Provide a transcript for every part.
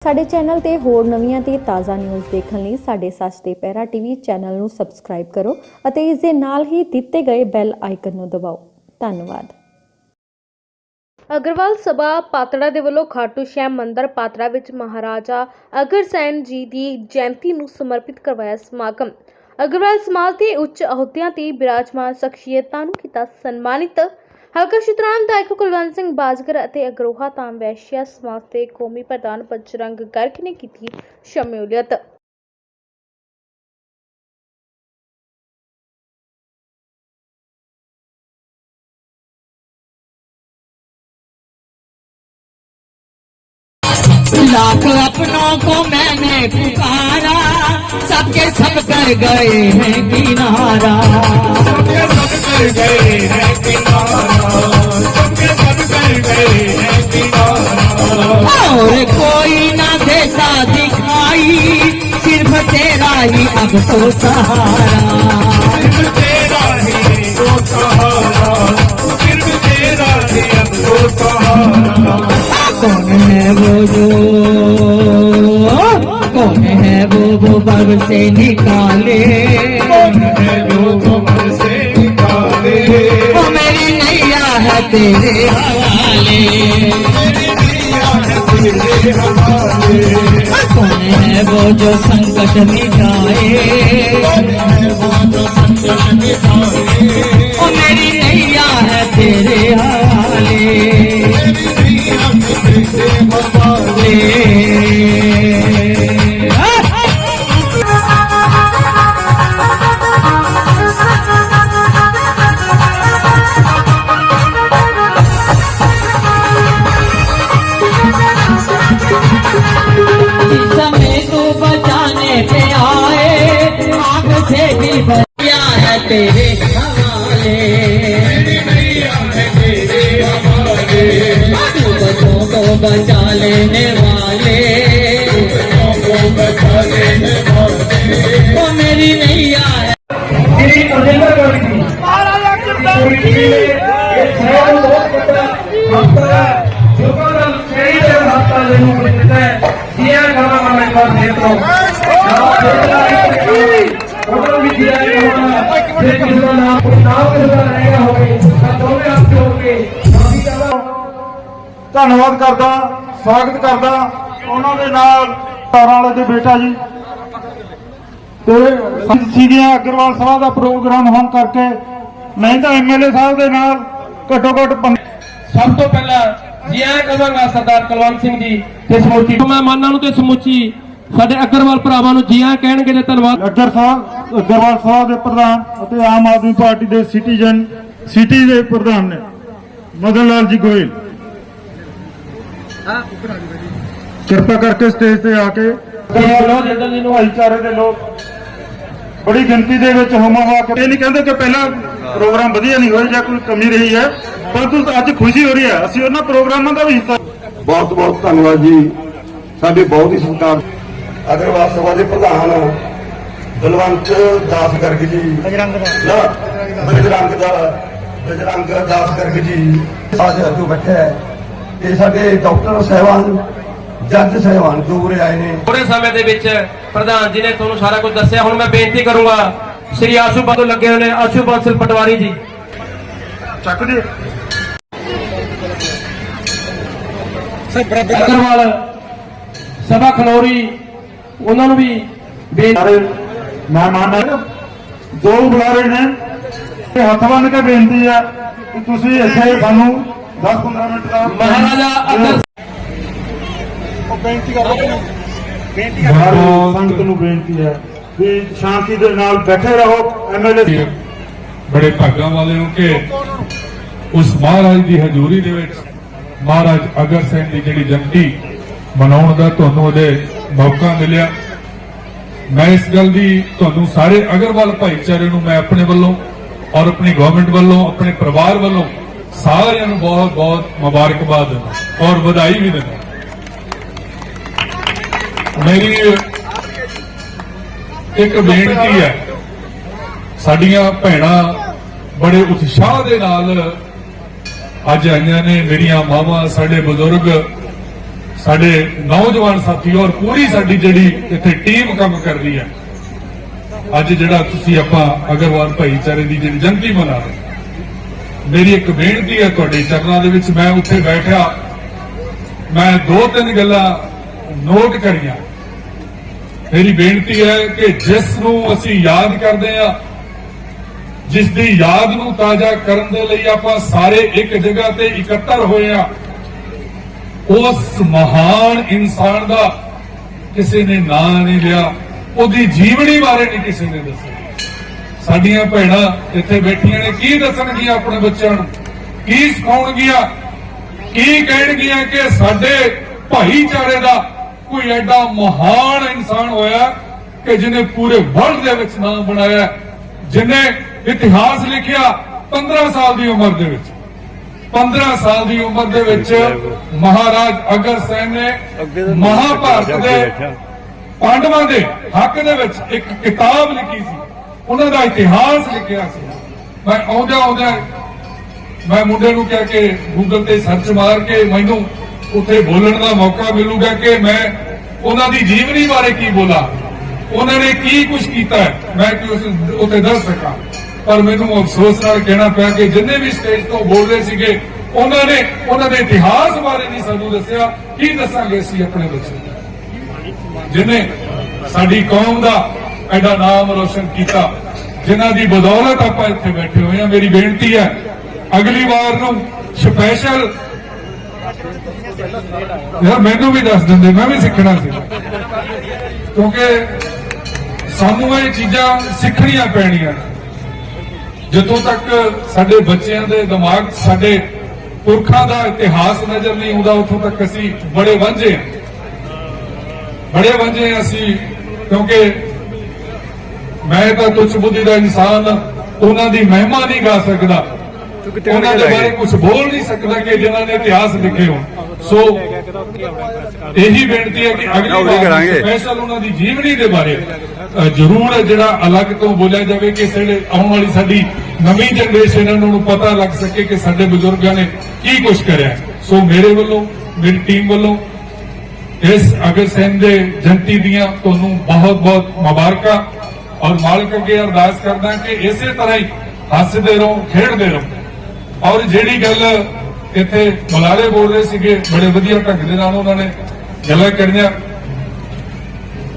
ਸਾਡੇ ਚੈਨਲ ਤੇ ਹੋਰ ਨਵੀਆਂ ਤੇ ਤਾਜ਼ਾ ਨਿਊਜ਼ ਦੇਖਣ ਲਈ ਸਾਡੇ ਸੱਚ ਤੇ ਪਹਿਰਾ ਟੀਵੀ ਚੈਨਲ ਨੂੰ ਸਬਸਕ੍ਰਾਈਬ ਕਰੋ ਅਤੇ ਇਸ ਦੇ ਨਾਲ ਹੀ ਦਿੱਤੇ ਗਏ ਬੈਲ ਆਈਕਨ ਨੂੰ ਦਬਾਓ। ਧੰਨਵਾਦ। ਅਗਰਵਾਲ ਸਭਾ ਪਾਤੜਾ ਦੇ ਵੱਲੋਂ ਖਾਟੂ ਸ਼ਾਮ ਮੰਦਿਰ ਪਾਤੜਾ ਵਿੱਚ ਮਹਾਰਾਜਾ ਅਗਰਸੈਨ ਜੀ ਦੀ ਜਯੰਤੀ ਨੂੰ ਸਮਰਪਿਤ ਕਰਵਾਇਆ ਸਮਾਗਮ। ਅਗਰਵਾਲ ਸਮਾਜ ਦੇ ਉੱਚ ਅਹੁਦਿਆਂ ਤੇ ਬਿਰਾਜਮਾਨ ਸ਼ਖਸੀਅਤਾਂ ਨੂੰ ਕੀਤਾ ਸਨਮਾਨਿਤ। हल्का शुतराम विधायक कुलवंत सिंह बाजगर ਅਤੇ ਅਗਰੋਹਾ ਧਾਮ ਵੈਸ਼ਿਆ ਸਮਾਜ ਦੇ ਕੌਮੀ ਪ੍ਰਧਾਨ ਬਜਰੰਗ गर्ग ने की शमूलियत। लाख अपनों को मैंने पुकारा, सबके सब कर गए हैं किनारा, सबके सब कर गए हैं किनारा, सबके सब कर गए हैं किनारा। और कोई ना देता दिखाई, सिर्फ तेरा ही अब तो सहारा, सिर्फ तेरा ही तो सहारा, सिर्फ तेरा ही अब तो सहारा। कौन है वो बग से निकाले, कौन है जो बग से निकाले, वो मेरी नैया है तेरे हवाले, मेरी नैया है तेरे हवाले। कौन है वो जो संकट मिटाए, कौन है वो जो संकट मिटाए, वो मेरी नैया है तेरे हवाले, मेरी नैया है तेरे हवाले। तेरे हवाले, मेरी नैया है तेरे हवाले, बच्चों को बचा लेने वाले, बच्चों को बचा लेने वाले, वो मेरी नैया है। ਧੰਨਵਾਦ ਕਰਦਾ, ਸਵਾਗਤ ਕਰਦਾ ਉਹਨਾਂ ਦੇ ਨਾਲ ਤਾਰਾਂ ਵਾਲੇ ਦੇ ਬੇਟਾ ਜੀ ਤੇ ਸੀਗੀਆਂ ਅਗਰਵਾਲ ਸਭਾ ਦਾ ਪ੍ਰੋਗਰਾਮ ਹੋਣ ਕਰਕੇ ਮੈਂ ਤਾਂ ਐਮਐਲਏ ਸਾਹਿਬ ਦੇ ਨਾਲ ਘੱਟੋ ਘੱਟ ਸਭ ਤੋਂ ਪਹਿਲਾਂ ਜੀ ਆਇਆਂ ਕਹਾਂਗਾ ਸਰਦਾਰ ਕੁਲਵੰਤ ਸਿੰਘ ਜੀ ਤੇ ਸਮੂਚੀ ਮਹਿਮਾਨਾਂ ਨੂੰ ਤੇ ਸਮੂਚੀ ਸਾਡੇ ਅਗਰਵਾਲ ਭਰਾਵਾਂ ਨੂੰ ਜੀ ਆਇਆਂ ਕਹਿਣਗੇ ਤੇ ਧੰਨਵਾਦ। ਅਗਰਵਾਲ ਸਭਾ ਦੇ ਪ੍ਰਧਾਨ ਅਤੇ ਆਮ ਆਦਮੀ ਪਾਰਟੀ ਦੇ ਸਿਟੀ ਦੇ ਪ੍ਰਧਾਨ ਨੇ ਮਦਨ ਲਾਲ ਜੀ ਗੋਇਲ, ਕਿਰਪਾ ਕਰਕੇ ਸਟੇਜ ਤੇ ਆ ਕੇ ਭਾਈਚਾਰੇ ਦੇ ਲੋਕ ਬੜੀ ਗਿਣਤੀ ਦੇ ਵਿੱਚ ਹੋਮਾ ਕੇ ਇਹ ਨਹੀਂ ਕਹਿੰਦੇ ਕਿ ਪਹਿਲਾਂ ਪ੍ਰੋਗਰਾਮ ਵਧੀਆ ਨਹੀਂ ਹੋਇਆ ਜਾਂ ਕੋਈ ਕਮੀ ਰਹੀ ਹੈ, ਪਰੰਤੂ ਅੱਜ ਖੁਸ਼ੀ ਹੋ ਰਹੀ ਹੈ, ਅਸੀਂ ਉਹਨਾਂ ਪ੍ਰੋਗਰਾਮਾਂ ਦਾ ਵੀ ਹਿੱਸਾ। ਬਹੁਤ ਬਹੁਤ ਧੰਨਵਾਦ ਜੀ। ਸਾਡੇ ਬਹੁਤ ਹੀ ਸਤਿਕਾਰ ਅਗਰਵਾਲ ਸਭਾ ਦੇ ਪ੍ਰਧਾਨ ਬਲਵੰਤ ਦਾਸ ਗਰਗ ਜੀ, ਬਜਰੰਗ ਦਾਸ ਗਰਗ ਜੀ ਅੱਜ ਜੋ ਬੈਠੇ ਹੈ, ਇਹ ਸਾਡੇ ਡਾਕਟਰ ਸਾਹਿਬਾਨ, ਜੱਜ ਸਾਹਿਬਾਨ ਜੋ ਉਰੇ ਆਏ ਨੇ। ਥੋੜੇ ਸਮੇਂ ਦੇ ਵਿੱਚ ਪ੍ਰਧਾਨ ਜੀ ਨੇ ਤੁਹਾਨੂੰ ਸਾਰਾ ਕੁਝ ਦੱਸਿਆ। ਹੁਣ ਮੈਂ ਬੇਨਤੀ ਕਰੂੰਗਾ ਸ੍ਰੀ ਆਸ਼ੂ ਬੰਸਲ ਲੱਗੇ ਹੋਏ ਨੇ, ਆਸ਼ੂ ਬੰਸਲ ਪਟਵਾਰੀ ਜੀ ਚੱਕ ਦੇ ਅਗਰਵਾਲ ਸਭਾ ਖਨੌਰੀ, ਉਹਨਾਂ ਨੂੰ ਵੀ ਮਹਿਮਾਨ ਜੋ ਬੁਲਾਰੇ ਨੇ ਤੇ ਹੱਥ ਬੰਨ ਕੇ ਬੇਨਤੀ ਹੈ ਕਿ ਤੁਸੀਂ ਇੱਥੇ ਸਾਨੂੰ 10-15 ਮਿੰਟ ਦਾ ਮਹਾਰਾਜਾ ਅਗਰ ਬੇਨਤੀ ਕਰੋ, ਸੰਗਤ ਨੂੰ ਬੇਨਤੀ ਹੈ ਵੀ ਸ਼ਾਂਤੀ ਦੇ ਨਾਲ ਬੈਠੇ ਰਹੋ। ਐਮਐਲਏ ਬੜੇ ਭਾਗਾਂ ਵਾਲੇ ਹੋ ਕਿ ਉਸ ਮਹਾਰਾਜ ਦੀ ਹਜ਼ੂਰੀ ਦੇ ਵਿੱਚ ਮਹਾਰਾਜ ਅਗਰਸੈਨ ਦੀ ਜਿਹੜੀ ਜਯੰਤੀ ਮਨਾਉਣ ਦਾ ਤੁਹਾਨੂੰ ਉਹਦੇ ਮੌਕਾ ਮਿਲਿਆ। ਮੈਂ ਇਸ ਗੱਲ ਦੀ ਤੁਹਾਨੂੰ ਸਾਰੇ ਅਗਰਵਾਲ ਭਾਈਚਾਰੇ ਨੂੰ ਮੈਂ ਆਪਣੇ ਵੱਲੋਂ ਔਰ ਆਪਣੀ ਗਵਰਨਮੈਂਟ ਵੱਲੋਂ, ਆਪਣੇ ਪਰਿਵਾਰ ਵੱਲੋਂ ਸਾਰਿਆਂ ਨੂੰ ਬਹੁਤ ਬਹੁਤ ਮੁਬਾਰਕਬਾਦ ਦਿੰਦਾ ਔਰ ਵਧਾਈ ਵੀ ਦਿੰਦਾ। ਮੇਰੀ ਇੱਕ ਬੇਨਤੀ ਹੈ, ਸਾਡੀਆਂ ਭੈਣਾਂ ਬੜੇ ਉਤਸ਼ਾਹ ਦੇ ਨਾਲ ਅੱਜ ਆਈਆਂ ਨੇ, ਮੇਰੀਆਂ ਮਾਵਾਂ, ਸਾਡੇ ਬਜ਼ੁਰਗ ਸਾਡੇ ਨੌਜਵਾਨ ਸਾਥੀ ਔਰ ਪੂਰੀ ਸਾਡੀ ਜਿਹੜੀ ਇੱਥੇ ਟੀਮ ਕੰਮ ਕਰ ਰਹੀ ਹੈ। ਅੱਜ ਜਿਹੜਾ ਤੁਸੀਂ ਆਪਾਂ ਅਗਰਵਾਲ ਭਾਈਚਾਰੇ ਦੀ ਜਿਹੜੀ ਜਯੰਤੀ ਮਨਾ ਰਹੇ, ਮੇਰੀ ਇੱਕ ਬੇਨਤੀ ਹੈ ਤੁਹਾਡੇ ਚਰਨਾਂ ਦੇ ਵਿੱਚ। ਮੈਂ ਉੱਥੇ ਬੈਠਿਆ, ਮੈਂ 2-3 ਗੱਲਾਂ ਨੋਟ ਕਰੀਆਂ। ਮੇਰੀ ਬੇਨਤੀ ਹੈ ਕਿ ਜਿਸ ਨੂੰ ਅਸੀਂ ਯਾਦ ਕਰਦੇ ਹਾਂ, ਜਿਸ ਦੀ ਯਾਦ ਨੂੰ ਤਾਜ਼ਾ ਕਰਨ ਦੇ ਲਈ ਆਪਾਂ ਸਾਰੇ ਇੱਕ ਜਗ੍ਹਾ ਤੇ ਇਕੱਤਰ ਹੋਏ ਆ, ਉਸ ਮਹਾਨ ਇਨਸਾਨ ਦਾ ਕਿਸੇ ਨੇ ਨਾਂ ਨਹੀਂ ਲਿਆ, ਉਹਦੀ ਜੀਵਨੀ ਬਾਰੇ ਨਹੀਂ ਕਿਸੇ ਨੇ ਦੱਸਿਆ। ਸਾਡੀਆਂ ਭੈਣਾਂ ਇੱਥੇ ਬੈਠੀਆਂ ਨੇ, ਕੀ ਦੱਸਣਗੀਆਂ ਆਪਣੇ ਬੱਚਿਆਂ ਨੂੰ, ਕੀ ਸਿਖਾਉਣਗੀਆਂ, ਕੀ ਕਹਿਣਗੀਆਂ ਕਿ ਸਾਡੇ ਭਾਈਚਾਰੇ ਦਾ ਕੋਈ ਐਡਾ ਮਹਾਨ ਇਨਸਾਨ ਹੋਇਆ ਕਿ ਜਿਹਨੇ ਪੂਰੇ ਵਰਲਡ ਦੇ ਵਿੱਚ ਨਾਮ ਬਣਾਇਆ, ਜਿਹਨੇ ਇਤਿਹਾਸ ਲਿਖਿਆ 15 ਸਾਲ ਦੀ ਉਮਰ ਦੇ ਵਿੱਚ। 15 ਸਾਲ ਦੀ ਉਮਰ ਦੇ ਵਿੱਚ ਮਹਾਰਾਜ ਅਗਰਸੈਨ ਨੇ ਮਹਾਭਾਰਤ ਦੇ ਪਾਂਡਵਾਂ ਦੇ ਹੱਕ ਦੇ ਵਿੱਚ ਇੱਕ ਕਿਤਾਬ ਲਿਖੀ ਸੀ, ਉਹਨਾਂ ਦਾ ਇਤਿਹਾਸ ਲਿਖਿਆ ਸੀ। ਮੈਂ ਆਉਂਦਿਆਂ ਮੈਂ ਮੁੰਡੇ ਨੂੰ ਕਿਹਾ ਕਿ ਗੂਗਲ ਤੇ ਸਰਚ ਮਾਰ ਕੇ ਮੈਨੂੰ ਉੱਥੇ ਬੋਲਣ ਦਾ ਮੌਕਾ ਮਿਲੂਗਾ ਕਿ ਮੈਂ ਉਹਨਾਂ ਦੀ ਜੀਵਨੀ ਬਾਰੇ ਕੀ ਬੋਲਾਂ, ਉਹਨਾਂ ਨੇ ਕੀ ਕੁਝ ਕੀਤਾ ਹੈ, ਮੈਂ ਕਿ ਉੱਥੇ ਦੱਸ ਸਕਾਂ। ਪਰ ਮੈਨੂੰ ਅਫਸੋਸ ਨਾਲ ਕਹਿਣਾ ਪਿਆ ਕਿ ਜਿੰਨੇ ਵੀ ਸਟੇਜ ਤੋਂ ਬੋਲਦੇ ਸੀਗੇ ਉਹਨਾਂ ਨੇ ਉਹਨਾਂ ਦੇ ਇਤਿਹਾਸ ਬਾਰੇ ਨਹੀਂ ਸਾਨੂੰ ਦੱਸਿਆ। ਕੀ ਦੱਸਾਂਗੇ ਅਸੀਂ ਆਪਣੇ ਬੱਚਿਆਂ ਨੂੰ, ਜਿਨੇ ਸਾਡੀ ਕੌਮ ਦਾ ਐਡਾ ਨਾਮ ਰੋਸ਼ਨ ਕੀਤਾ, ਜਿਨ੍ਹਾਂ ਦੀ ਬਦੌਲਤ ਆਪਾਂ ਇੱਥੇ ਬੈਠੇ ਹੋਏ ਆ। ਮੇਰੀ ਬੇਨਤੀ ਹੈ ਅਗਲੀ ਵਾਰ ਨੂੰ ਸਪੈਸ਼ਲ, ਯਾਰ ਮੈਨੂੰ ਵੀ ਦੱਸ ਦਿੰਦੇ, ਮੈਂ ਵੀ ਸਿੱਖਣਾ ਸੀ, ਕਿਉਂਕਿ ਸਾਨੂੰ ਇਹ ਚੀਜ਼ਾਂ ਸਿੱਖਣੀਆਂ ਪੈਣੀਆਂ। ਜਦੋਂ ਤੱਕ ਸਾਡੇ ਬੱਚਿਆਂ ਦੇ ਦਿਮਾਗ 'ਚ ਸਾਡੇ ਪੁਰਖਾਂ ਦਾ ਇਤਿਹਾਸ ਨਜ਼ਰ ਨਹੀਂ ਆਉਂਦਾ, ਉੱਥੋਂ ਤੱਕ ਅਸੀਂ ਬੜੇ ਵਾਂਝੇ ਅਸੀਂ। ਕਿਉਂਕਿ ਮੈਂ ਤਾਂ ਤੁੱਛ ਬੁੱਧੀ ਦਾ ਇਨਸਾਨ, ਉਹਨਾਂ ਦੀ ਮਹਿਮਾ ਨਹੀਂ ਗਾ ਸਕਦਾ, ਉਹਨਾਂ ਦੇ ਬਾਰੇ ਕੁਝ ਬੋਲ ਨਹੀਂ ਸਕਦਾ ਕਿ ਜਿਨ੍ਹਾਂ ਨੇ ਇਤਿਹਾਸ ਲਿਖੇ ਹੋਣ। ਸੋ ਇਹੀ ਬੇਨਤੀ ਹੈ ਕਿ ਅਗਲੀ ਵਾਰ ਸਪੈਸ਼ਲ ਉਹਨਾਂ ਦੀ ਜੀਵਨੀ ਦੇ ਬਾਰੇ ਜ਼ਰੂਰ ਜਿਹੜਾ ਅਲੱਗ ਤੋਂ ਬੋਲਿਆ ਜਾਵੇ ਕਿ ਸਾਡੇ ਆਉਣ ਵਾਲੀ ਸਾਡੀ ਨਵੀਂ ਜਨਰੇਸ਼ਨ ਨੂੰ ਪਤਾ ਲੱਗ ਸਕੇ ਕਿ ਸਾਡੇ ਬਜ਼ੁਰਗਾਂ ਨੇ ਕੀ ਕੁਝ ਕਰਿਆ। ਸੋ ਮੇਰੇ ਵੱਲੋਂ, ਮੇਰੀ ਟੀਮ ਵੱਲੋਂ ਇਸ ਅਗਰਸੈਨ ਦੇ ਜਯੰਤੀ ਦੀਆਂ ਤੁਹਾਨੂੰ ਬਹੁਤ-ਬਹੁਤ ਮੁਬਾਰਕਾਂ, ਔਰ ਮਾਲਕ ਅੱਗੇ ਅਰਦਾਸ ਕਰਦਾ ਕਿ ਇਸੇ ਤਰ੍ਹਾਂ ਹੀ ਹੱਸਦੇ ਰਹੋ, ਖੇਡਦੇ ਰਹੋ। ਔਰ ਜਿਹੜੀ ਗੱਲ ਇੱਥੇ ਬੁਲਾਰੇ ਬੋਲ ਰਹੇ ਸੀਗੇ, ਬੜੇ ਵਧੀਆ ਢੰਗ ਦੇ ਨਾਲ ਉਹਨਾਂ ਨੇ ਗੱਲਾਂ ਕਰੀਆਂ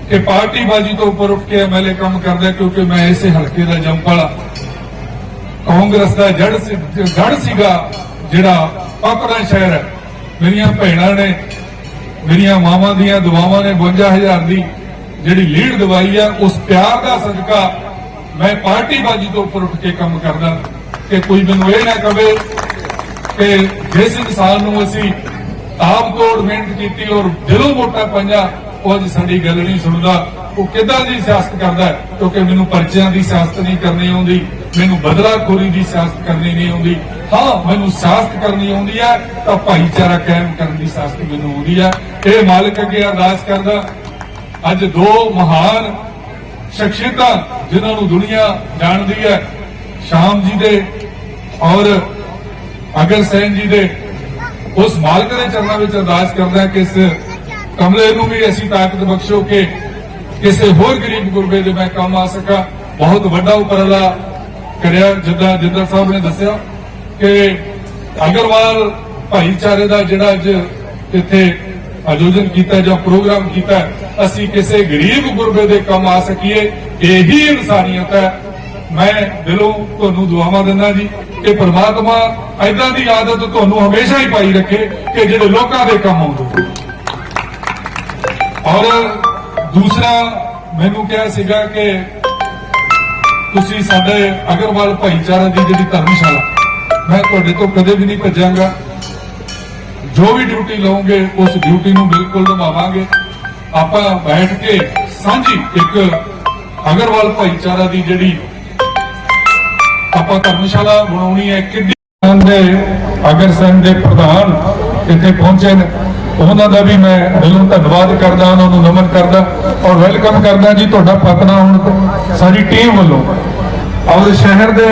ਕਿ ਪਾਰਟੀਬਾਜ਼ੀ ਤੋਂ ਉੱਪਰ ਉੱਠ ਕੇ ਐਮਐਲਏ ਕੰਮ ਕਰਦਾ, ਕਿਉਂਕਿ ਮੈਂ ਇਸੇ ਹਲਕੇ ਦਾ ਜੰਮਪਲ ਕਾਂਗਰਸ ਦਾ ਗੜ ਸੀਗਾ ਜਿਹੜਾ ਆਪਣਾ ਸ਼ਹਿਰ ਹੈ। ਮੇਰੀਆਂ ਭੈਣਾਂ ਨੇ, ਮੇਰੀਆਂ ਮਾਵਾਂ ਦੀਆਂ ਦੁਆਵਾਂ ਨੇ 52,000 ਦੀ ਜਿਹੜੀ ਲੀਡ ਦਵਾਈ ਆ, ਉਸ ਪਿਆਰ ਦਾ ਸਦਕਾ ਮੈਂ ਪਾਰਟੀਬਾਜ਼ੀ ਤੋਂ ਉੱਪਰ ਉੱਠ ਕੇ ਕੰਮ ਕਰਦਾ ਕਿ ਕੋਈ ਮੈਨੂੰ ਇਹ ਨਾ ਕਵੇ ਕਿ ਜਿਸ ਇਨਸਾਨ ਨੂੰ ਅਸੀਂ ਆਪ ਤੋੜ ਮਿਹਨਤ ਕੀਤੀ ਔਰ ਦਿਲੋਂ ਵੋਟਾਂ ਪਾਈਆਂ, ਉਹ ਅੱਜ ਸਾਡੀ ਗੱਲ ਨਹੀਂ ਸੁਣਦਾ, ਉਹ ਕਿੱਦਾਂ ਦੀ ਸਿਆਸਤ ਕਰਦਾ ਹੈ। ਕਿਉਂਕਿ ਮੈਨੂੰ ਪਰਚਿਆਂ ਦੀ ਸਿਆਸਤ ਨਹੀਂ ਕਰਨੀ ਆਉਂਦੀ, ਮੈਨੂੰ ਬਦਲਾਖੋਰੀ ਦੀ ਸਿਆਸਤ ਕਰਨੀ ਨਹੀਂ ਆਉਂਦੀ। ਹਾਂ, ਮੈਨੂੰ ਸਿਆਸਤ ਕਰਨੀ ਆਉਂਦੀ ਹੈ ਤਾਂ ਭਾਈਚਾਰਾ ਕਾਇਮ ਕਰਨ ਦੀ ਸਿਆਸਤ ਮੈਨੂੰ ਆਉਂਦੀ ਹੈ। ਇਹ ਮਾਲਕ ਅੱਗੇ ਅਰਦਾਸ ਕਰਦਾ। ਅੱਜ ਦੋ ਮਹਾਨ ਸ਼ਖਸੀਅਤਾਂ ਜਿਨ੍ਹਾਂ ਨੂੰ ਦੁਨੀਆ ਜਾਣਦੀ ਹੈ, ਸ਼ਾਮ ਜੀ ਦੇ ਔਰ ਅਗਰਸੈਨ ਜੀ ਦੇ, ਉਸ ਮਾਲਕ ਦੇ ਚਰਨਾਂ ਵਿੱਚ ਅਰਦਾਸ ਕਰਦਾ ਕਿ ਇਸ ਕਮਲੇ ਨੂੰ ਵੀ ਐਸੀ ਤਾਕਤ ਬਖਸ਼ੋ ਕਿ ਕਿਸੇ ਹੋਰ ਗਰੀਬ ਗੁਰਬੇ ਦੇ ਮੈਂ ਕੰਮ ਆ ਸਕਾਂ। ਬਹੁਤ ਵੱਡਾ ਉਪਰਾਲਾ ਕਰਿਆ, ਜਿੱਦਾਂ ਜਿੰਦਰ ਸਾਹਿਬ ਨੇ ਦੱਸਿਆ ਕਿ ਅਗਰਵਾਲ ਭਾਈਚਾਰੇ ਦਾ ਜਿਹੜਾ ਅੱਜ ਇੱਥੇ ਆਯੋਜਨ ਕੀਤਾ ਜਾਂ ਪ੍ਰੋਗਰਾਮ ਕੀਤਾ, ਅਸੀਂ ਕਿਸੇ ਗਰੀਬ ਗੁਰਬੇ ਦੇ ਕੰਮ ਆ ਸਕੀਏ, ਇਹੀ ਇਨਸਾਨੀਅਤ ਹੈ। ਮੈਂ ਦਿਲੋਂ ਤੁਹਾਨੂੰ ਦੁਆਵਾਂ ਦਿੰਦਾ ਜੀ ਕਿ ਪ੍ਰਮਾਤਮਾ ਐਦਾਂ ਦੀ ਆਦਤ ਤੁਹਾਨੂੰ ਹਮੇਸ਼ਾ ਹੀ ਪਾਈ ਰੱਖੇ ਕਿ ਜਿਹੜੇ ਲੋਕਾਂ ਦੇ ਕੰਮ ਆਉਂਦੇ। ਔਰ ਦੂਸਰਾ ਮੈਨੂੰ ਕਿਹਾ ਸੀਗਾ ਕਿ ਤੁਸੀਂ ਸਾਡੇ ਅਗਰਵਾਲ ਭਾਈਚਾਰੇ ਦੀ ਜਿਹੜੀ ਧਰਮਸ਼ਾਲਾ, ਮੈਂ ਤੁਹਾਡੇ ਤੋਂ ਕਦੇ ਵੀ ਨਹੀਂ ਭੱਜਾਂਗਾ। ਜੋ ਵੀ ਡਿਊਟੀ ਲਓਗੇ ਉਸ ਡਿਊਟੀ ਨੂੰ ਬਿਲਕੁਲ ਨਿਭਾਵਾਂਗੇ। ਆਪਾਂ ਬੈਠ ਕੇ ਸਾਂਝੀ ਇੱਕ ਅਗਰਵਾਲ ਭਾਈਚਾਰਾ ਦੀ ਜਿਹੜੀ ਆਪਾਂ ਧਰਮਸ਼ਾਲਾ ਬਣਾਉਣੀ ਹੈ। ਕਿੰਨੇ ਦੇ ਅਗਰਸੈਨ ਦੇ ਪ੍ਰਧਾਨ ਇੱਥੇ ਪਹੁੰਚੇ ਨੇ, ਉਹਨਾਂ ਦਾ ਵੀ ਮੈਂ ਦਿਲੋਂ ਧੰਨਵਾਦ ਕਰਦਾ, ਉਹਨਾਂ ਨੂੰ ਨਮਨ ਕਰਦਾ ਔਰ ਵੈਲਕਮ ਕਰਦਾ ਜੀ ਤੁਹਾਡਾ ਪਤਨਾ ਹੁਣ ਸਾਡੀ ਟੀਮ ਵੱਲੋਂ। ਔਰ ਸ਼ਹਿਰ ਦੇ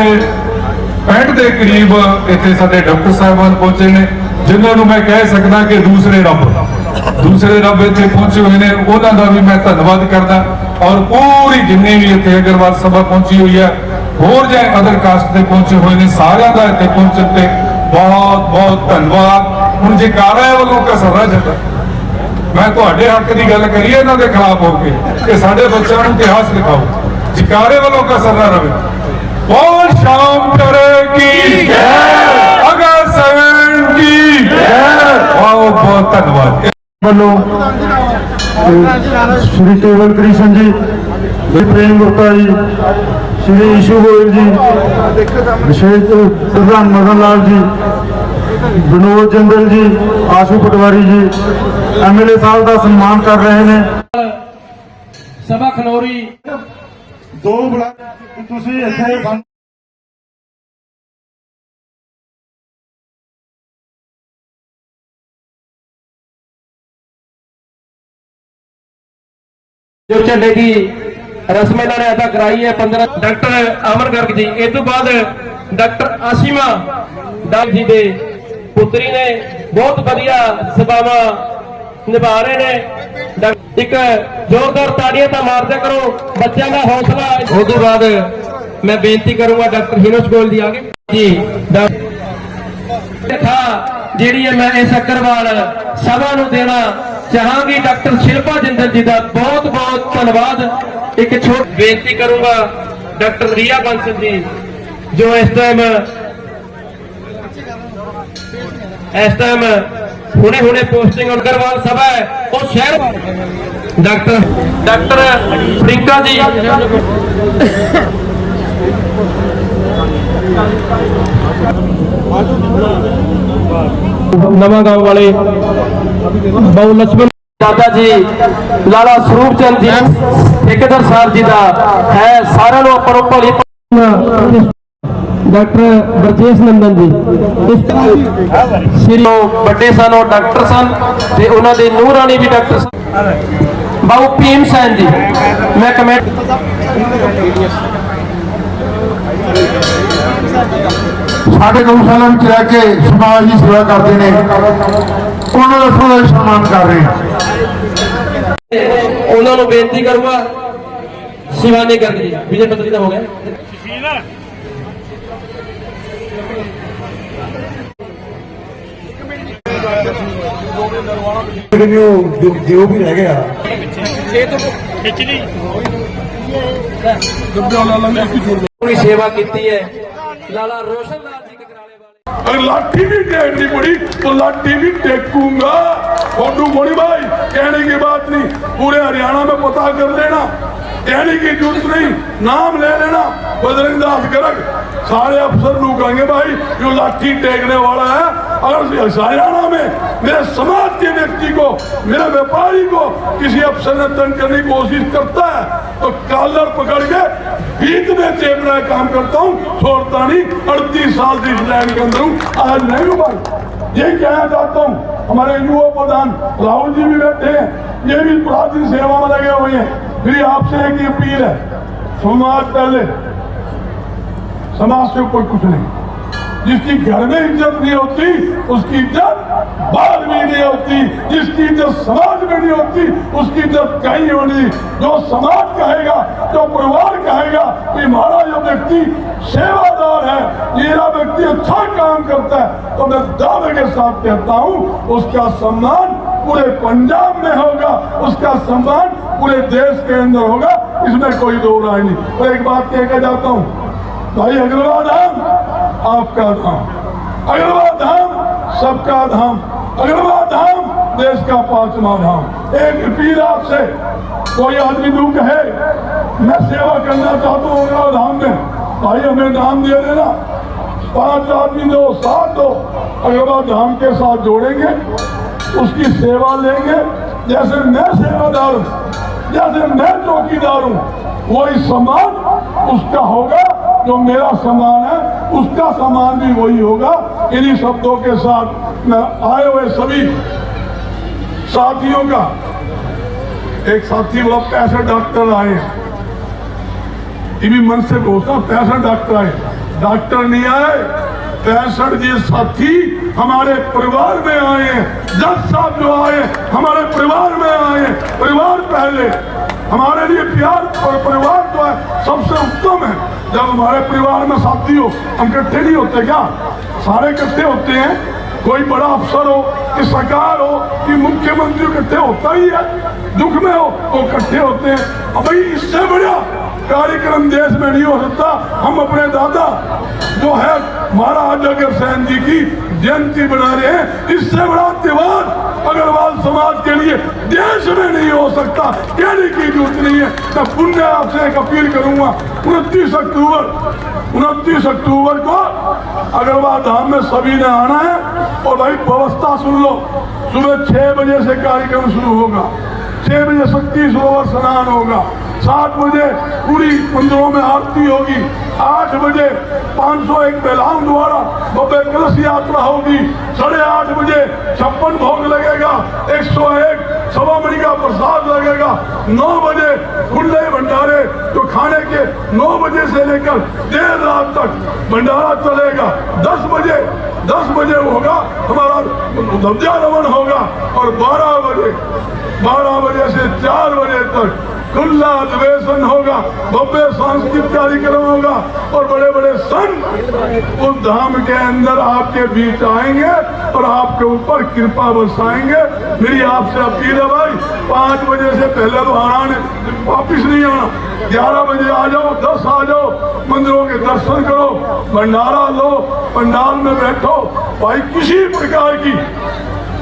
65 ਦੇ ਕਰੀਬ ਇੱਥੇ ਸਾਡੇ ਡਾਕਟਰ ਸਾਹਿਬਾਨ ਪਹੁੰਚੇ ਨੇ, ਜਿਨ੍ਹਾਂ ਨੂੰ ਮੈਂ ਕਹਿ ਸਕਦਾ ਕਿ ਦੂਸਰੇ ਰੱਬ। दूसरे रब इतने पहुंचे हुए ने उन्हों का भी मैं धन्यवाद करदा और पूरी जिन्नी भी इतने अग्रवाल सभा पहुंची हुई है होर जाए अदर कास्ट से पहुंचे हुए ने सारिਆਂ ਦਾ ਇੱਥੇ पहुंचਣ ਤੇ बहुत बहुत धन्यवाद। ਹੁਣ ਜੈਕਾਰਾ ਵੱਲੋਂ कसरा ਜਾਂਦਾ मैं ਤੁਹਾਡੇ हक की गल करी इन्हों के खिलाफ होके कि साडे बच्चों को इतिहास लिखाओ जैकारे वालों कसर ना रहे। बोल शाम करे की अगर सवन की बहुत बहुत धन्यवाद। ਵੱਲੋਂ श्री केवल कृष्ण जी, श्री प्रेम गुप्ता जी, श्री ईशू गोयल जी, विशेष प्रधान मदन लाल जी, विनोद जिंदल जी, आशू पटवारी जी MLA साहब का सम्मान कर रहे हैं। सभा खनौरी दो ब्लॉक ਤੁਸੀਂ ਇੱਥੇ जो झंडे की रस्म इन्होंने अदा कराई है 15 डॉक्टर अमन गर्ग जी, इस तो बाद डॉक्टर आशिमा डाल जी के पुत्री ने बहुत बढ़िया सभावां निभा रहे ने। एक जोरदार ताड़ियां तो मारते करो बच्चों का हौसला। उस तो बाद मैं बेनती करूंगा डॉक्टर हिनोश गोयल जी आगे जी था जी मैं इस अग्रवाल सभा नूं देना चाहांगी डॉक्टर शिल्पा जिंदल जी का बहुत बहुत धन्यवाद। एक छोट बेनती करूंगा डॉक्टर रिया बंसल जी जो इस टाइम हुणे हुणे पोस्टिंग अग्रवाल सभा है और शहर डॉक्टर प्रियंका जी नवा गांव वाले बहु लक्ष्मण दादा जी लाला स्वरूप चंद जी ठेकेदार साहब जी का है सारे अपनों भली डॉक्टर ब्रजेश नंदन जी श्री बड़े सन और डॉक्टर सन ते उन्होंने नूह रानी भी डॉक्टर सन बाबू भीम सैन जी मैं कमेंट साढ़े गौशाला में रह के समाज की सेवा करते हैं उन्होंने थोड़ा सम्मान कर रहे हैं। उन्होंने बेनती करूंगा शिवानी गर्ग जी विजय पत्री का हो गया जो भी रह गया सेवा की है लाला रोशन लाल जी के कराने वाले अगर लाठी भी टेकनी पड़ी तो लाठी भी टेकूंगा। फोटू मोड़ी भाई कहने की बात नहीं, पूरे हरियाणा में पता कर लेना, कहने की जरूरत नहीं, नाम ले लेना बजरंग दास गर्ग सारे अफसर लोग कहेंगे भाई जो लाठी टेकने वाला है। अगर हरियाणा में मेरे समाज के व्यक्ति को मेरे व्यापारी को किसी अफसर ने तंग करने की कोशिश करता है तो कॉलर पकड़ के भीत में चेपना काम करता हूँ, छोड़ता नहीं। 38 साल से इस लाइन के अंदर हूँ, आज नहीं हूँ भाई। ये कहना चाहता हूँ हमारे युवा प्रधान राहुल जी भी बैठे हैं, ये भी प्राचीन सेवा में लगे हुए हैं। मेरी आपसे एक अपील है, समाज पहले, समाज से कोई कुछ नहीं। जिसकी घर में इज्जत नहीं होती उसकी इज्जत बाहर में नहीं होती, जिसकी इज्जत समाज में नहीं होती उसकी इज्जत कहीं होनी। जो समाज कहेगा, जो परिवार कहेगा कि हमारा जो व्यक्ति सेवादार है, मेरा व्यक्ति अच्छा काम करता है, तो मैं दावे के साथ कहता हूँ उसका सम्मान पूरे पंजाब में होगा, उसका सम्मान पूरे देश के अंदर होगा, इसमें कोई दो राय नहीं। और एक बात कहकर जाता हूँ भाई, अग्रवाल धाम आपका धाम, अग्रवाल धाम सबका धाम, अग्रवाल धाम देश का 5वां धाम। एक अपील आपसे, कोई आदमी यूं कहे मैं सेवा करना चाहता हूँ अग्रवाल धाम में, भाई हमें नाम दे देना, 5 आदमी दो, 7 दो, अग्रवाल धाम के साथ जोड़ेंगे, उसकी सेवा लेंगे। जैसे मैं सेवादार हूँ, जैसे मैं चौकीदार हूँ, वही सम्मान उसका होगा, जो मेरा सम्मान है उसका सम्मान भी वही होगा। इन्हीं शब्दों के साथ मैं आए हुए सभी साथियों का, एक साथी बोला 65 डॉक्टर आए, ये भी मन से बोलता 65 डॉक्टर आए, डॉक्टर नहीं आए, 65 जी साथी हमारे परिवार में आए हैं। जज साहब जो आए हमारे परिवार में आए। परिवार पहले, हमारे लिए प्यार और परिवार तो है सबसे उत्तम है। जब हमारे परिवार में साथी हो, हम इकट्ठे नहीं होते क्या? सारे इकट्ठे होते हैं। कोई बड़ा अफसर हो कि सरकार हो कि मुख्यमंत्री इकट्ठे होता ही है। दुख में हो तो इकट्ठे होते हैं। अब भाई इससे बड़ा कार्यक्रम देश में नहीं हो सकता। हम अपने दादा जो है महाराज अग्रसेन जी की जयंती बना रहे हैं। इससे बड़ा त्योहार अग्रवाल समाज के लिए देश में नहीं हो सकता। कहने की जरूरत नहीं है। मैं पुण्य आपसे एक अपील करूंगा, 29 अक्टूबर को अग्रवाल धाम में सभी ने आना है। और भाई व्यवस्था सुन लो, सुबह 6 बजे से कार्यक्रम शुरू होगा। 6 बजे शक्ति सरोवर स्नान होगा। 7 बजे पूरी मंदिरों में आरती होगी। 8 बजे 501 महिलाओं द्वारा भव्य कलश यात्रा होगी। 8:30 बजे 56 भोग लगेगा। 101 सवामणि का प्रसाद लगेगा। 9 बजे खुले भंडारे जो खाने के 9 बजे से लेकर देर रात तक भंडारा चलेगा। 10 बजे होगा हमारा ध्वजारोहण होगा। और 12 बजे से 4 बजे तक खुला अधिवेशन होगा। भव्य सांस्कृतिक कार्यक्रम होगा और बड़े बड़े संत उस धाम के अंदर आपके बीच आएंगे और आपके ऊपर कृपा बरसाएंगे। मेरी आपसे अपील है भाई, 5 बजे से पहले तो आना वापिस नहीं आना। 11 बजे आ जाओ, 10 आ जाओ, मंदिरों के दर्शन करो, भंडारा लो, पंडाल में बैठो। भाई किसी प्रकार की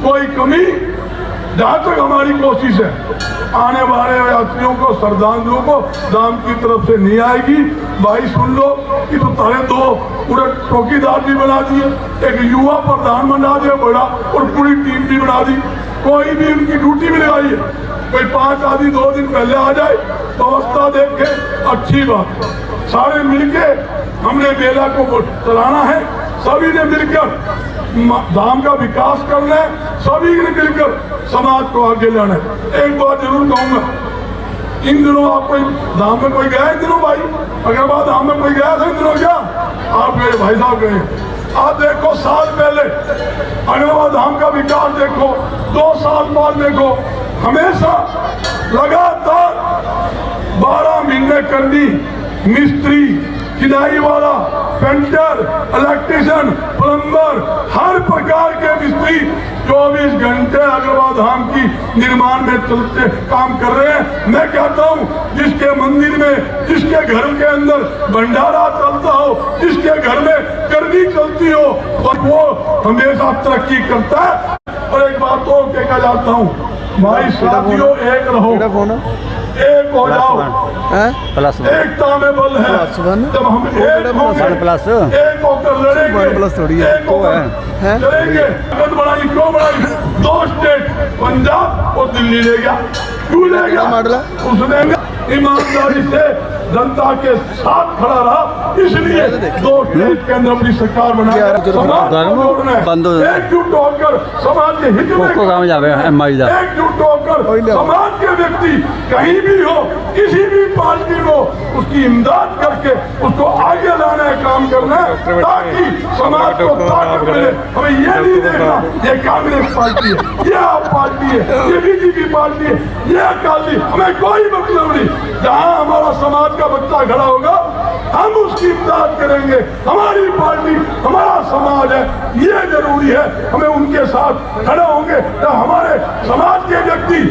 कोई कमी, जहाँ तक हमारी कोशिश है, आने वाले यात्रियों को, श्रद्धालुओं को धाम की तरफ से नहीं आएगी। भाई सुन लो कि तो तारे 2 पूरे चौकीदार भी बना दिए, एक युवा प्रधान बना दिया बड़ा, और पूरी टीम भी बना दी। कोई भी उनकी ड्यूटी भी लगाई है। कोई 5 आदमी 2 दिन पहले आ जाए, व्यवस्था देखे, अच्छी बात। सारे मिलके हमने मेला को चलाना है। सभी ने मिलकर धाम का विकास करना है। सभी ने मिलकर समाज को आगे लाना है। एक बात जरूर कहूंगा, इन दिनों आप कोई धाम में कोई गया इन दिनों? भाई अग्रवाल धाम में कोई गया था इन दिनों? क्या आप गए? भाई साहब गए। आप देखो, साल पहले अग्रवाल धाम का विकास देखो, 2 साल बाद देखो। हमेशा लगातार 12 महीने करनी, मिस्त्री, किनाई वाला, पेंटर, इलेक्ट्रिशियन, प्लम्बर, हर प्रकार के मिस्त्री 24 घंटे अग्रवाल धाम की निर्माण में चलते काम कर रहे हैं। मैं कहता हूँ, जिसके मंदिर में, जिसके घर के अंदर भंडारा चलता हो, जिसके घर में करनी चलती हो, और वो हमेशा तरक्की करता है। और एक बात तो कहना चाहता हूँ, भाई साथियों, एक रहो, एक हो जाओ। एकता में बल है। जब हम एक होंगे, एक होकर लड़ेंगे, एक होकर चलेंगे। अगर बढ़ाई क्यों बढ़ाई? 2 स्टेट, पंजाब और दिल्ली ले गया। क्यों ले गया? उसने ईमानदारी से जनता के साथ खड़ा रहा, इसलिए 2 स्टेट के अंदर अपनी सरकार बना। समाज को जोड़ना है, एकजुट होकर समाज के हित में, एकजुट होकर समाज के व्यक्ति कहीं भी हो, किसी भी पार्टी को, उसकी इमदाद करके उसको आगे लाना है, काम करना है, ताकि समाज को ताकत मिले। हमें ये नहीं देखना ये कांग्रेस पार्टी है, ये आप पार्टी है, ये बीजेपी पार्टी है, ये अकाली, हमें कोई मतलब नहीं। जहाँ हमारा समाज का बच्चा खड़ा होगा, हम उसकी इमदाद करेंगे। हमारी पार्टी, हमारा समाज है, ये जरूरी है। हमें उनके साथ खड़े होंगे। तो हमारे समाज के व्यक्ति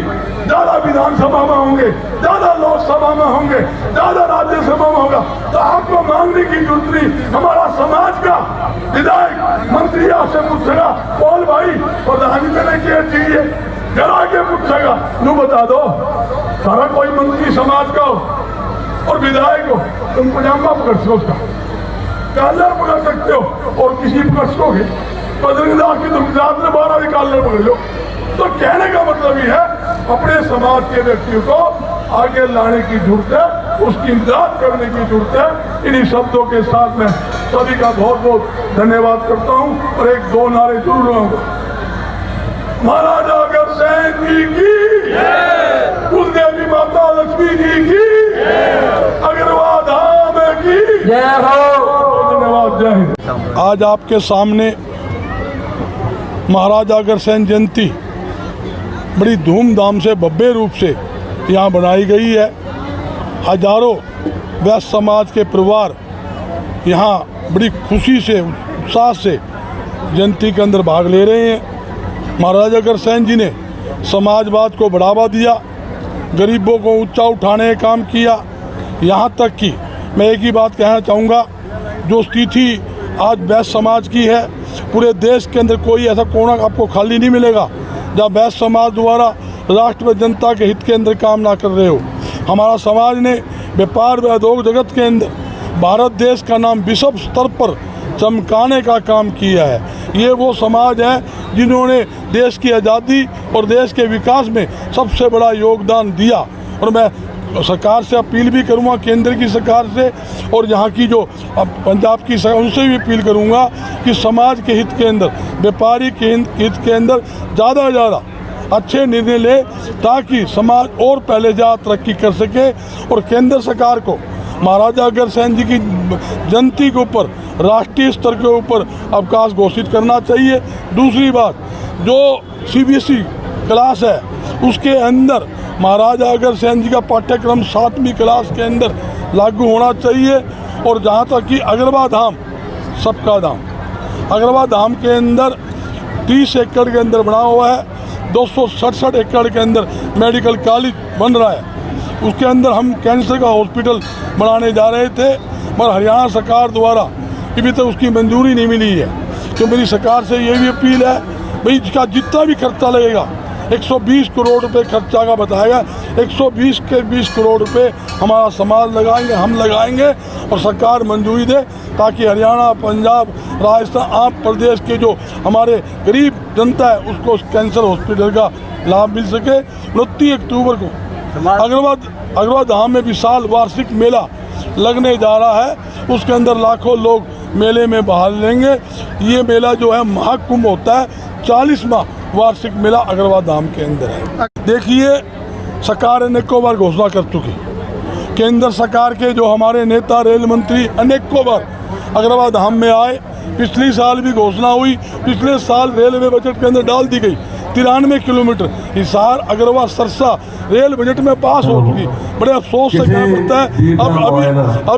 ज्यादा विधानसभा में होंगे, ज्यादा लोकसभा में होंगे, ज्यादा राज्यसभा में होगा, तो आपको मांगने की जरूरत नहीं। हमारा समाज का विधायक मंत्री आपसे पूछेगा, बोल भाई प्रधानमंत्री ने क्या चाहिए, जरा के पूछेगा, तू बता दो। सारा कोई मंत्री समाज का हो और विधायक हो, तुम पजामा पकड़ सको, उसका कॉलर पकड़ सकते हो, और किसी पकड़ सकोगे बद्रीनाथ की, तुम गुजरात में 12 भी कॉलर पकड़ लो। तो कहने का मतलब ये है, अपने समाज के व्यक्तियों को आगे लाने की जरूरत है, उसकी इमदाद करने की जरूरत है। इन्हीं शब्दों के साथ मैं सभी का बहुत बहुत धन्यवाद करता हूँ। और 1-2 नारे जरूर लगाऊंगा। महाराजा अग्रसेन जी की, कुलदेवी माता लक्ष्मी जी की, अग्रवाल धाम की जय हो। धन्यवाद, जय हिंद। आज आपके सामने महाराजा अग्रसेन जयंती बड़ी धूमधाम से भव्य रूप से यहाँ बनाई गई है। हजारों वैश्य समाज के परिवार यहाँ बड़ी खुशी से उत्साह से जयंती के अंदर भाग ले रहे हैं। महाराजा अग्रसेन जी ने समाजवाद को बढ़ावा दिया, गरीबों को ऊंचा उठाने का काम किया। यहाँ तक कि मैं एक ही बात कहना चाहूँगा, जो स्थिति आज वैश्य समाज की है, पूरे देश के अंदर कोई ऐसा कोना आपको खाली नहीं मिलेगा जहाँ वैश्य समाज द्वारा राष्ट्र व जनता के हित के अंदर काम ना कर रहे हो। हमारा समाज ने व्यापार व उद्योग जगत के अंदर भारत देश का नाम विश्व स्तर पर चमकाने का काम किया है। ये वो समाज है जिन्होंने देश की आज़ादी और देश के विकास में सबसे बड़ा योगदान दिया। और मैं सरकार से अपील भी करूंगा, केंद्र की सरकार से और यहाँ की जो पंजाब की सरकार, उनसे भी अपील करूंगा कि समाज के हित के अंदर, व्यापारी के हित के अंदर ज़्यादा से ज़्यादा अच्छे निर्णय ले, ताकि समाज और पहले ज़्यादा तरक्की कर सके। और केंद्र सरकार को महाराजा अग्रसेन जी की जयंती के ऊपर राष्ट्रीय स्तर के ऊपर अवकाश घोषित करना चाहिए। दूसरी बात, जो CBSE क्लास है उसके अंदर महाराजा अग्रसेन जी का पाठ्यक्रम 7वीं क्लास के अंदर लागू होना चाहिए। और जहाँ तक कि अग्रवा धाम सबका धाम, अग्रवा धाम के अंदर 30 एकड़ के अंदर बना हुआ है, 267 एकड़ के अंदर मेडिकल कॉलेज बन रहा है। उसके अंदर हम कैंसर का हॉस्पिटल बनाने जा रहे थे, मगर हरियाणा सरकार द्वारा अभी तक उसकी मंजूरी नहीं मिली है। तो मेरी सरकार से ये भी अपील है, भाई इसका जितना भी खर्चा लगेगा, 120 करोड़ रुपए खर्चा का बताएगा, 120 करोड़ रुपए हमारा समाज लगाएंगे, हम लगाएंगे और सरकार मंजूरी दे, ताकि हरियाणा, पंजाब, राजस्थान, आंध्र प्रदेश के जो हमारे गरीब जनता है उसको उस कैंसर हॉस्पिटल का लाभ मिल सके। 29 अक्टूबर को अग्रवा धाम में विशाल वार्षिक मेला लगने जा रहा है, उसके अंदर लाखों लोग मेले में भाग लेंगे। ये मेला जो है महाकुंभ होता है, 40वां वार्षिक मेला अग्रवा धाम के अंदर है। देखिए, सरकार अनेकों बार घोषणा कर चुकी, केंद्र सरकार के जो हमारे नेता रेल मंत्री अनेकों बार अग्रवा धाम में आए, पिछले साल भी घोषणा हुई, पिछले साल रेलवे बजट के अंदर डाल दी गई 93 किलोमीटर हिसार अग्रवा सरसा रेल बजट में पास हो चुकी। बड़े अफसोस से कहना पड़ता है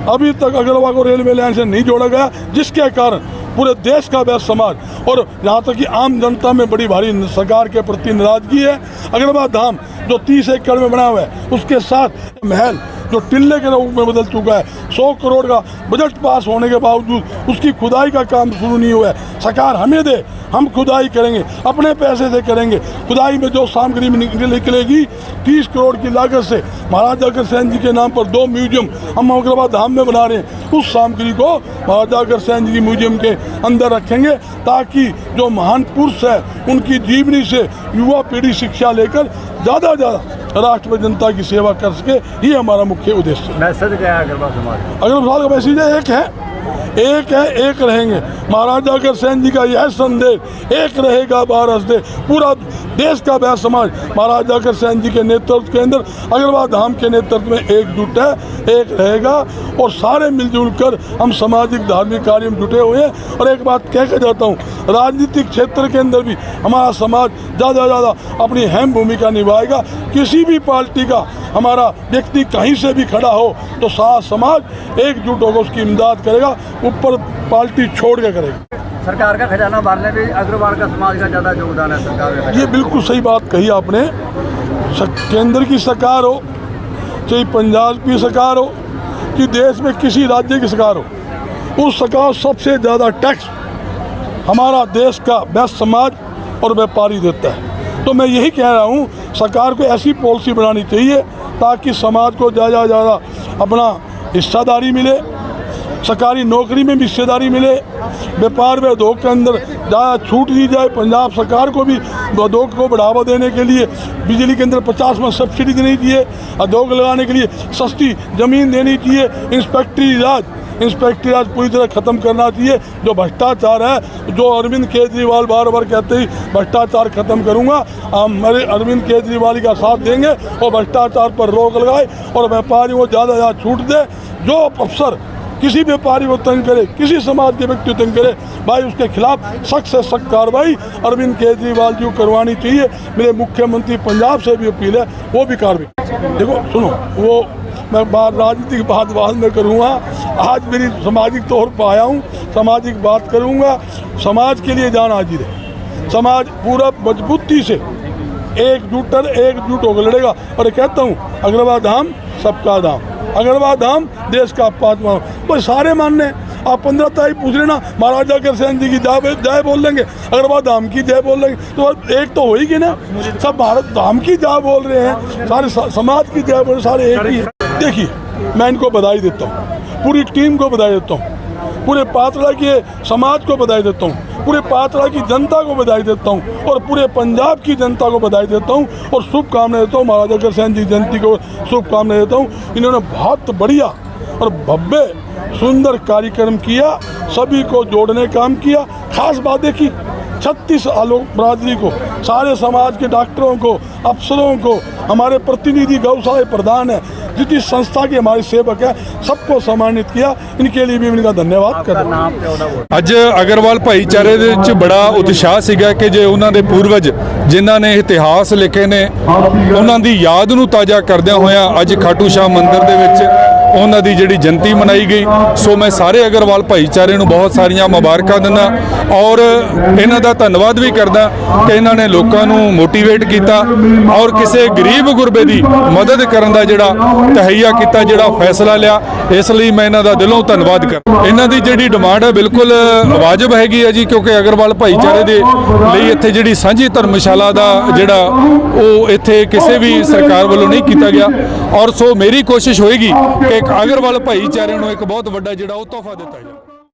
अभी तक अग्रवा को रेलवे लाइन से नहीं जोड़ा गया, जिसके कारण पूरे देश का वैश्य समाज और यहाँ तक कि आम जनता में बड़ी भारी सरकार के प्रति नाराजगी है। अग्रवा धाम जो 30 एकड़ में बना हुआ है, उसके साथ महल जो टिल्ले के रूप में बदल चुका है, 100 करोड़ का बजट पास होने के बावजूद उसकी खुदाई का काम शुरू नहीं हुआ है। सरकार हमें दे, हम खुदाई करेंगे, अपने पैसे से करेंगे। खुदाई में जो सामग्री निकलेगी 30 करोड़ की लागत से महाराजा अग्रसेन जी के नाम पर 2 म्यूजियम हम अग्रवा धाम में बना रहे हैं। उस सामग्री को महाराजा अग्रसेन जी की म्यूजियम के अंदर रखेंगे, ताकि जो महान पुरुष है उनकी जीवनी से युवा पीढ़ी शिक्षा लेकर ज़्यादा से ज़्यादा राष्ट्र व जनता की सेवा कर सके। ये हमारा मुख्य उद्देश्य है। मैसेज क्या है अग्रवा समाज का? अग्रवा समाज का मैसेज एक रहेंगे। महाराजा अग्रसेन जी का यह संदेश, एक रहेगा भारत देश। पूरा देश का वैश्य समाज महाराजा अग्रसेन जी के नेतृत्व के अंदर, अग्रवा धाम के नेतृत्व में एकजुट है, एक रहेगा और सारे मिलजुल कर हम सामाजिक धार्मिक कार्य में जुटे हुए हैं। और एक बात कह के जाता हूँ, राजनीतिक क्षेत्र के अंदर भी हमारा समाज ज़्यादा से ज़्यादा अपनी अहम भूमिका निभाएगा। किसी भी पार्टी का हमारा व्यक्ति कहीं से भी खड़ा हो तो सारा समाज एकजुट होकर उसकी इमदाद करेगा, ऊपर पार्टी छोड़ के करेगा। सरकार का खजाना भरने में अग्रवाल का समाज का ज़्यादा योगदान है। सरकार का ये बिल्कुल सही बात कही आपने। केंद्र की सरकार हो, चाहे पंजाब की सरकार हो, कि देश में किसी राज्य की सरकार हो, उस सरकार सबसे ज़्यादा टैक्स हमारा देश का वैश्य समाज और व्यापारी देता है। तो मैं यही कह रहा हूँ, सरकार को ऐसी पॉलिसी बनानी चाहिए ताकि समाज को ज़्यादा से ज़्यादा अपना हिस्सेदारी मिले, सरकारी नौकरी में भी हिस्सेदारी मिले, व्यापार व उद्योग के अंदर ज़्यादा छूट दी जाए। पंजाब सरकार को भी उद्योग को बढ़ावा देने के लिए बिजली के अंदर 50 में सब्सिडी देनी चाहिए, उद्योग लगाने के लिए सस्ती ज़मीन देनी चाहिए। इंस्पेक्टरी राज पूरी तरह ख़त्म करना चाहिए। जो भ्रष्टाचार है, जो अरविंद केजरीवाल बार बार कहते ही भ्रष्टाचार ख़त्म करूँगा, हम मेरे अरविंद केजरीवाल का साथ देंगे और भ्रष्टाचार पर रोक लगाए और व्यापारियों को ज़्यादा छूट दे। जो अफसर किसी व्यापारी को तंग करे, किसी समाज के व्यक्ति को तंग करे, भाई उसके खिलाफ सख्त से सख्त कार्रवाई अरविंद केजरीवाल जी को करवानी चाहिए। मेरे मुख्यमंत्री पंजाब से भी अपील है, वो भी कार्रवाई। देखो सुनो, वो मैं बात राजनीतिक बात बाद में करूँगा, आज मेरी सामाजिक तौर पर आया हूँ, सामाजिक बात करूँगा। समाज के लिए जान हाजिर है, समाज पूरा मजबूती से एकजुट होकर लड़ेगा। और कहता हूँ अग्रवाल धाम सबका धाम, अग्रवाल धाम देश का पांचवा। तो सारे मानने, आप 15 तारीख पूछ लेना, महाराजा अग्रसेन जी की जय बोल लेंगे, अग्रवाल धाम की जय बोल लेंगे, तो एक तो होगी ना। सब भारत धाम की जय बोल रहे हैं, सारे समाज की जय बोल रहे, सारे एक ही है। देखिए मैं इनको बधाई देता हूँ, पूरी टीम को बधाई देता हूँ, पूरे पातड़ा के समाज को बधाई देता हूँ, पूरे पातड़ा की जनता को बधाई देता हूँ और पूरे पंजाब की जनता को बधाई देता हूँ और शुभकामनाएं देता हूँ। महाराजा अग्रसेन जी जयंती को शुभकामनाएं देता हूँ। इन्होंने बहुत बढ़िया और भव्य सुंदर कार्यक्रम किया, सभी को जोड़ने काम किया। खास बात देखी, 36 आलोक बरादरी को, सारे समाज के डॉक्टरों को, अफसरों को, हमारे प्रतिनिधि गौशाला प्रधान है, जितनी संस्था के हमारे सेवक है, सबको सम्मानित किया। इनके लिए भी इनका धन्यवाद करता हूं। ਅੱਜ ਅਗਰਵਾਲ ਭਾਈਚਾਰੇ ਦੇ ਵਿੱਚ ਬੜਾ ਉਤਸ਼ਾਹ ਸੀਗਾ ਕਿ ਜੇ ਉਹਨਾਂ ਦੇ ਪੂਰਵਜ ਜਿਨ੍ਹਾਂ ਨੇ ਇਤਿਹਾਸ ਲਿਖੇ ਨੇ ਉਹਨਾਂ ਦੀ ਯਾਦ ਨੂੰ ਤਾਜ਼ਾ ਕਰਦਿਆਂ ਹੋਇਆਂ ਅੱਜ ਖਾਟੂ ਸ਼ਾਮ ਮੰਦਿਰ ਦੇ ਵਿੱਚ ਉਹਨਾਂ ਦੀ ਜਿਹੜੀ ਜਯੰਤੀ ਮਨਾਈ ਗਈ। ਸੋ ਮੈਂ ਸਾਰੇ ਅਗਰਵਾਲ ਭਾਈਚਾਰੇ ਨੂੰ ਬਹੁਤ ਸਾਰੀਆਂ ਮੁਬਾਰਕਾਂ ਦਿੰਦਾ ਔਰ ਇਹਨਾਂ ਦਾ ਧੰਨਵਾਦ ਵੀ ਕਰਦਾ ਕਿ ਇਹਨਾਂ ਨੇ ਲੋਕਾਂ ਨੂੰ ਮੋਟੀਵੇਟ ਕੀਤਾ ਔਰ ਕਿਸੇ ਗਰੀਬ ਗੁਰਬੇ ਦੀ ਮਦਦ ਕਰਨ ਦਾ ਜਿਹੜਾ ਤਹਈਆ ਕੀਤਾ, ਜਿਹੜਾ ਫੈਸਲਾ ਲਿਆ, ਇਸ ਲਈ ਮੈਂ ਇਹਨਾਂ ਦਾ ਦਿਲੋਂ ਧੰਨਵਾਦ ਕਰਦਾ। ਇਹਨਾਂ ਦੀ ਜਿਹੜੀ ਡਿਮਾਂਡ ਹੈ ਬਿਲਕੁਲ ਵਾਜਬ ਹੈਗੀ ਹੈ ਜੀ, ਕਿਉਂਕਿ ਅਗਰਵਾਲ ਭਾਈਚਾਰੇ ਦੇ ਲਈ ਇੱਥੇ ਜਿਹੜੀ ਸਾਂਝੀ ਧਰਮਸ਼ਾਲਾ ਦਾ ਜਿਹੜਾ ਉਹ ਇੱਥੇ ਕਿਸੇ ਵੀ ਸਰਕਾਰ ਵੱਲੋਂ ਨਹੀਂ ਕੀਤਾ ਗਿਆ ਔਰ ਸੋ ਮੇਰੀ ਕੋਸ਼ਿਸ਼ ਹੋਏਗੀ ਕਿ ਇੱਕ ਅਗਰਵਾਲ ਭਾਈਚਾਰੇ ਨੂੰ ਇੱਕ ਬਹੁਤ ਵੱਡਾ ਜਿਹੜਾ ਉਹ ਤੋਹਫਾ ਦਿੱਤਾ ਜਾਵੇ।